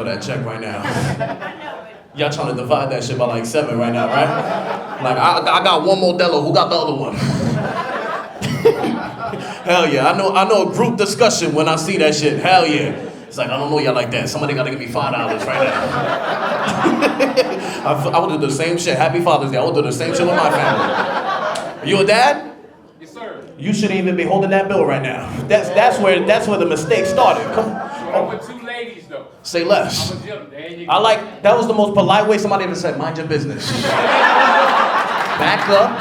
that check right now. Y'all trying to divide that shit by like 7 right now, right? Like, I got one Modelo, who got the other one? Hell yeah, I know a group discussion when I see that shit, hell yeah. It's like, I don't know y'all like that, somebody gotta give me $5 right now. I would do the same shit, Happy Father's Day, I would do the same shit with my family. Are you a dad? Yes, sir. You shouldn't even be holding that bill right now. That's where the mistake started. Come on. I'm with 2 ladies though. Say less. I'm a gentleman. There you go. I like, that was the most polite way somebody ever said, mind your business. Back up.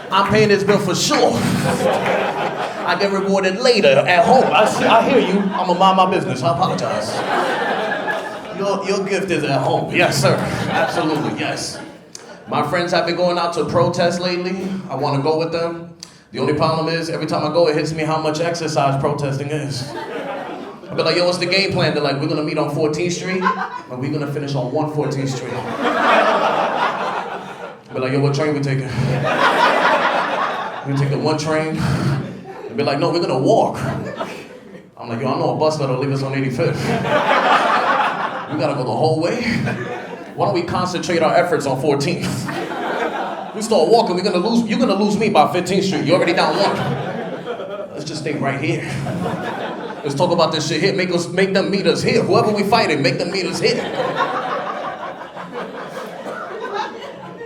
I'm paying this bill for sure. I get rewarded later at home. I hear you. I'm gonna mind my business. I apologize. Your gift is at home. Yes, sir. Absolutely, yes. My friends have been going out to protest lately. I want to go with them. The only problem is, every time I go, it hits me how much exercise protesting is. I'll be like, yo, what's the game plan? They're like, we're gonna meet on 14th Street, and we're gonna finish on 114th Street. I'll be like, yo, what train we taking? We taking one train. They'll be like, no, we're gonna walk. I'm like, yo, I know a bus that'll leave us on 85th. We gotta go the whole way. Why don't we concentrate our efforts on 14th? We start walking, you're gonna lose me by 15th Street. You're already down 1. Let's just stay right here. Let's talk about this shit here. Make them meet us here. Whoever we fighting, make them meet us here.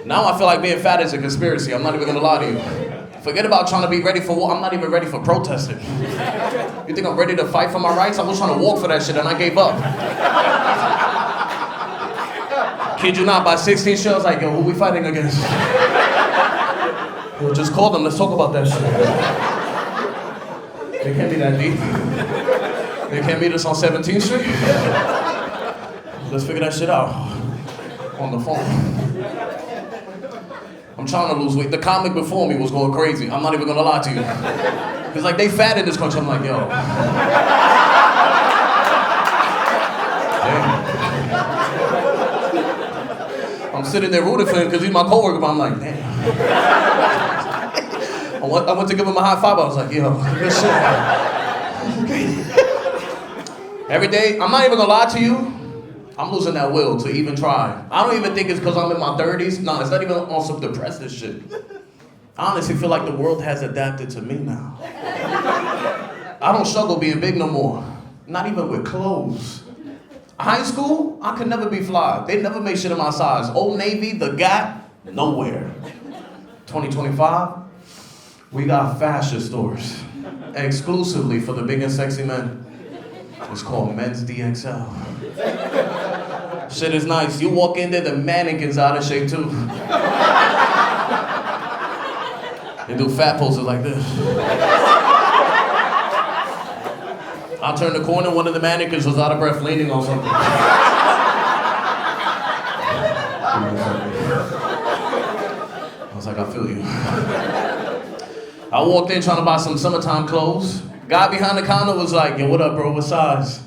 Now I feel like being fat is a conspiracy. I'm not even gonna lie to you. Forget about trying to be ready for war. I'm not even ready for protesting. You think I'm ready to fight for my rights? I was trying to walk for that shit and I gave up. Kid you not, by 16 shows, I was like, yo, who we fighting against? Yo, just call them, let's talk about that shit. They can't be that deep. They can't meet us on 17th Street? Let's figure that shit out on the phone. I'm trying to lose weight. The comic before me was going crazy. I'm not even gonna lie to you. It's like, they fat in this country. I'm like, yo. Damn. I'm sitting there rooting for him because he's my coworker, but I'm like, damn. I went to give him a high five. I was like, yo, good shit. Every day, I'm not even gonna lie to you, I'm losing that will to even try. I don't even think it's because I'm in my 30s. No, it's not even on some depressive shit. I honestly feel like the world has adapted to me now. I don't struggle being big no more. Not even with clothes. High school, I could never be fly. They never made shit in my size. Old Navy, the Gap, nowhere. 2025, we got fashion stores. Exclusively for the big and sexy men. It's called Men's DXL. Shit is nice. You walk in there, the mannequin's out of shape too. They do fat poses like this. I turned the corner, one of the mannequins was out of breath leaning on something. I was like, I feel you. I walked in trying to buy some summertime clothes. Guy behind the counter was like, yo, what up, bro, what size?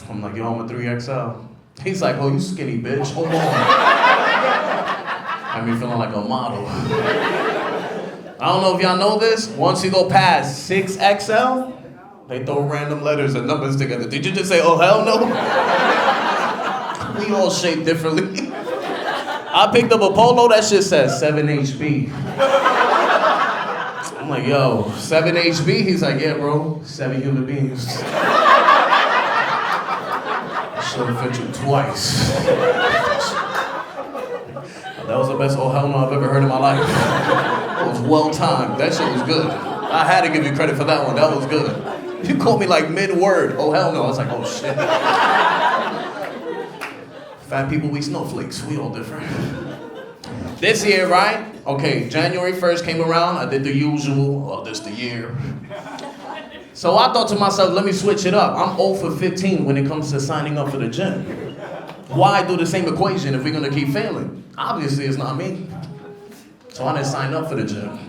I'm like, yo, I'm a 3XL. He's like, oh, you skinny bitch, hold on. Had me feeling like a model. I don't know if y'all know this, once you go past 6XL, they throw random letters and numbers together. Did you just say, oh, hell no? We all shaped differently. I picked up a polo, that shit says 7HB. I'm like, yo, 7HB? He's like, yeah, bro, 7 human beings. I should have fit you twice. That was the best oh hell no I've ever heard in my life. It was well timed. That shit was good. I had to give you credit for that one. That was good. You called me like mid-word. Oh hell no. I was like, oh shit. Fat people, we snowflakes. We all different. This year, right? Okay, January 1st came around. I did the usual. Well, this the year. So I thought to myself, let me switch it up. I'm 0 for 15 when it comes to signing up for the gym. Why do the same equation if we're gonna keep failing? Obviously, it's not me. So I didn't sign up for the gym.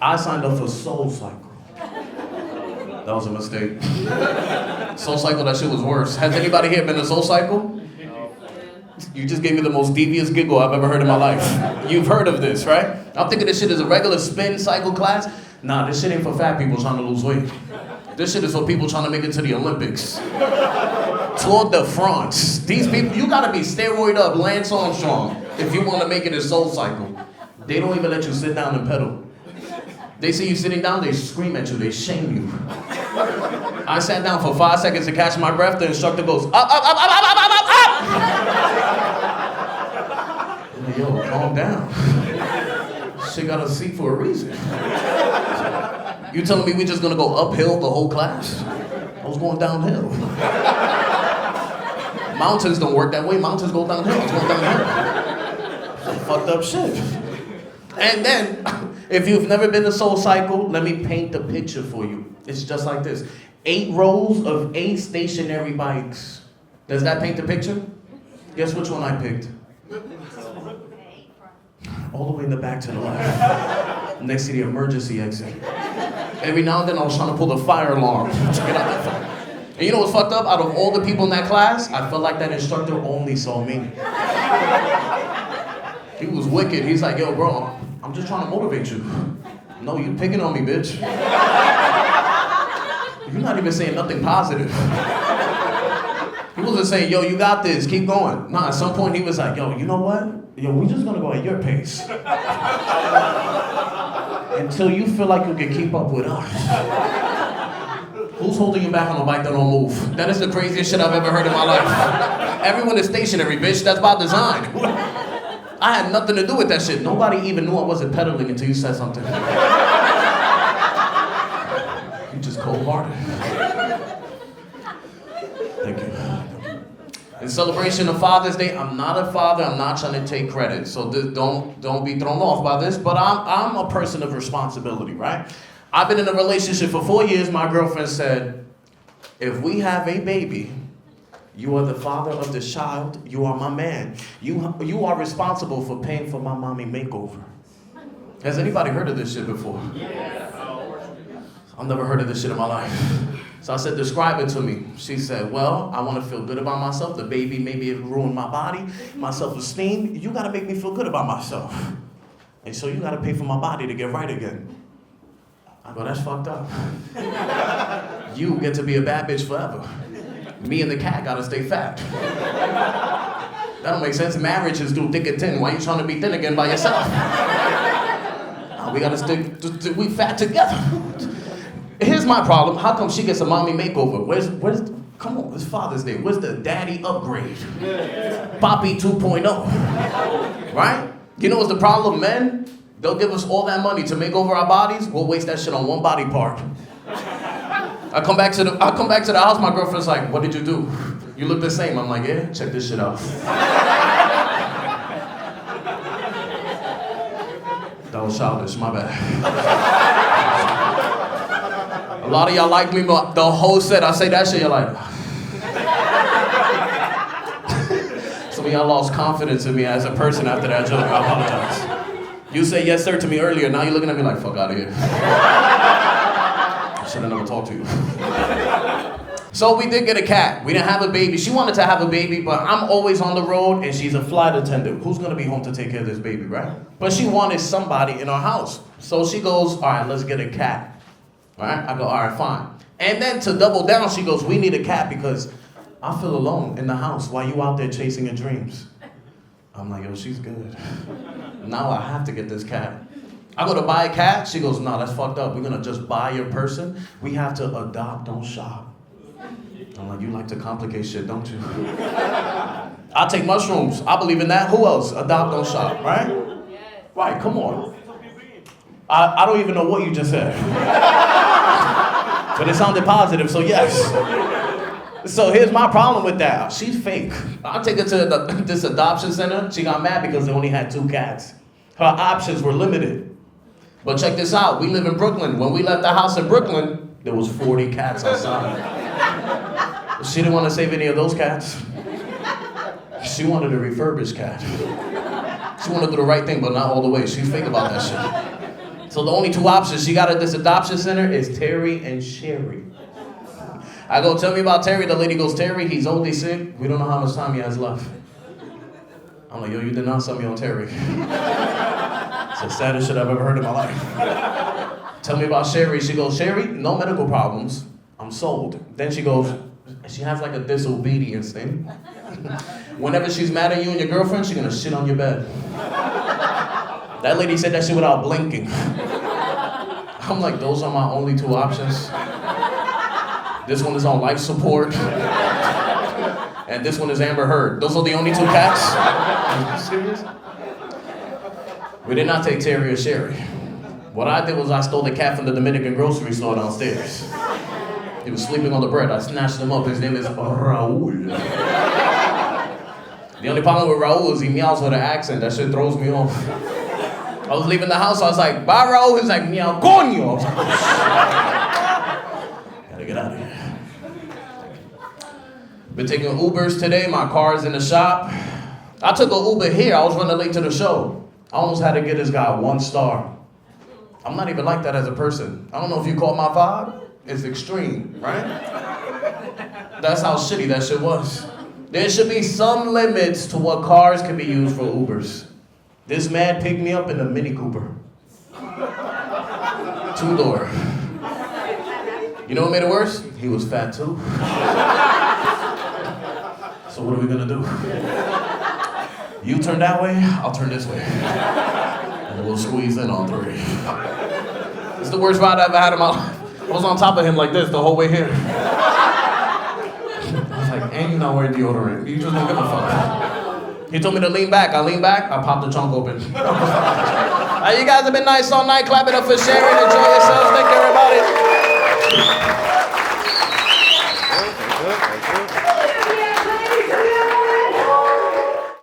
I signed up for Soul Cycle. That was a mistake. Soul Cycle, that shit was worse. Has anybody here been to Soul Cycle? You just gave me the most devious giggle I've ever heard in my life. You've heard of this, right? I'm thinking this shit is a regular spin cycle class. Nah, this shit ain't for fat people trying to lose weight. This shit is for people trying to make it to the Olympics. Tour de France. These people, you gotta be steroid up Lance Armstrong if you wanna make it a Soul Cycle. They don't even let you sit down and pedal. They see you sitting down, they scream at you, they shame you. I sat down for 5 seconds to catch my breath, the instructor goes, up, up, up, up, up, up, up, up, up! I'm like, yo, calm down. Shit got a seat for a reason. You telling me we just gonna go uphill the whole class? I was going downhill. Mountains don't work that way, mountains go downhill, I was going downhill. Some fucked up shit. And then, if you've never been to Soul Cycle, let me paint the picture for you. It's just like this. 8 rows of 8 stationary bikes. Does that paint the picture? Guess which one I picked? All the way in the back to the left. Next to the emergency exit. Every now and then I was trying to pull the fire alarm to get out that fire. And you know what's fucked up? Out of all the people in that class, I felt like that instructor only saw me. He was wicked. He's like, yo, bro, I'm just trying to motivate you. No, you picking on me, bitch. You're not even saying nothing positive. He wasn't saying, yo, you got this, keep going. Nah, at some point he was like, yo, you know what? Yo, we just gonna go at your pace. Until you feel like you can keep up with us. Who's holding you back on a bike that don't move? That is the craziest shit I've ever heard in my life. Everyone is stationary, bitch. That's by design. I had nothing to do with that shit. Nobody even knew I wasn't pedaling until you said something. You just cold-hearted. Thank you. In celebration of Father's Day, I'm not a father, I'm not trying to take credit. So don't be thrown off by this, but I'm a person of responsibility, right? I've been in a relationship for 4 years. My girlfriend said, if we have a baby, you are the father of the child, you are my man. You are responsible for paying for my mommy makeover. Has anybody heard of this shit before? Yeah. I've never heard of this shit in my life. So I said, describe it to me. She said, well, I want to feel good about myself. The baby maybe it ruined my body, my self-esteem. You got to make me feel good about myself. And so you got to pay for my body to get right again. I go, that's fucked up. You get to be a bad bitch forever. Me and the cat got to stay fat. That don't make sense. Marriage is through thick and thin. Why are you trying to be thin again by yourself? We got to stick, we fat together. Here's my problem. How come she gets a mommy makeover? Where's come on, it's Father's Day. Where's the daddy upgrade? Papi 2.0. Right? You know what's the problem, men? They'll give us all that money to make over our bodies. We'll waste that shit on one body part. I come back to the house, my girlfriend's like, what did you do? You look the same. I'm like, yeah, check this shit out. That was childish, my bad. A lot of y'all like me, but the whole set, I say that shit, you're like... Some of y'all lost confidence in me as a person after that joke, I apologize. You say yes sir to me earlier, now you're looking at me like, fuck out of here. I should have never talked to you. So we did get a cat. We didn't have a baby. She wanted to have a baby, but I'm always on the road and she's a flight attendant. Who's gonna be home to take care of this baby, right? But she wanted somebody in our house. So she goes, all right, let's get a cat. All right, I go, all right, fine. And then to double down, she goes, we need a cat because I feel alone in the house while you out there chasing your dreams. I'm like, yo, she's good. Now I have to get this cat. I go to buy a cat. She goes, no, that's fucked up. We're gonna just buy your person. We have to adopt, don't shop. I'm like, you like to complicate shit, don't you? I'll take mushrooms. I believe in that. Who else? Adopt, don't shop, right? Right, come on. I don't even know what you just said. But it sounded positive, so yes. So here's my problem with that. She's fake. I'll take her to this adoption center. She got mad because they only had 2 cats. Her options were limited. But check this out. We live in Brooklyn. When we left the house in Brooklyn, there was 40 cats outside. She didn't want to save any of those cats. She wanted a refurbished cat. She wanted to do the right thing, but not all the way. She's fake about that shit. So the only 2 options she got at this adoption center is Terry and Sherry. I go, tell me about Terry. The lady goes, Terry, he's only sick. We don't know how much time he has left. I'm like, yo, you did not sell me on Terry. It's the saddest shit I've ever heard in my life. Tell me about Sherry. She goes, Sherry, no medical problems. I'm sold. Then she goes, She has like a disobedience thing. Whenever she's mad at you and your girlfriend, she's gonna shit on your bed. That lady said that shit without blinking. I'm like, those are my only two options. This one is on life support. And this one is Amber Heard. Those are the only two cats? Are you serious? We did not take Terry or Sherry. What I did was I stole the cat from the Dominican grocery store downstairs. He was sleeping on the bread. I snatched him up. His name is Raul. The only problem with Raul is he meows with an accent. That shit throws me off. I was leaving the house. I was like, bye, Raul. He's like, meow, coño. I was like, gotta get out of here. Been taking Ubers today. My car's in the shop. I took an Uber here. I was running late to the show. I almost had to get this guy 1 star. I'm not even like that as a person. I don't know if you caught my vibe. It's extreme, right? That's how shitty that shit was. There should be some limits to what cars can be used for Ubers. This man picked me up in a Mini Cooper. 2-door. You know what made it worse? He was fat too. So what are we gonna do? You turn that way, I'll turn this way. And we'll squeeze in all 3. It's the worst ride I've ever had in my life. I was on top of him like this the whole way here. I was like, and you're not wearing deodorant. You just don't give a fuck. He told me to lean back. I leaned back, I popped the trunk open. You guys have been nice all night. Clap it up for Sharon. Enjoy yourselves. Thank you, everybody.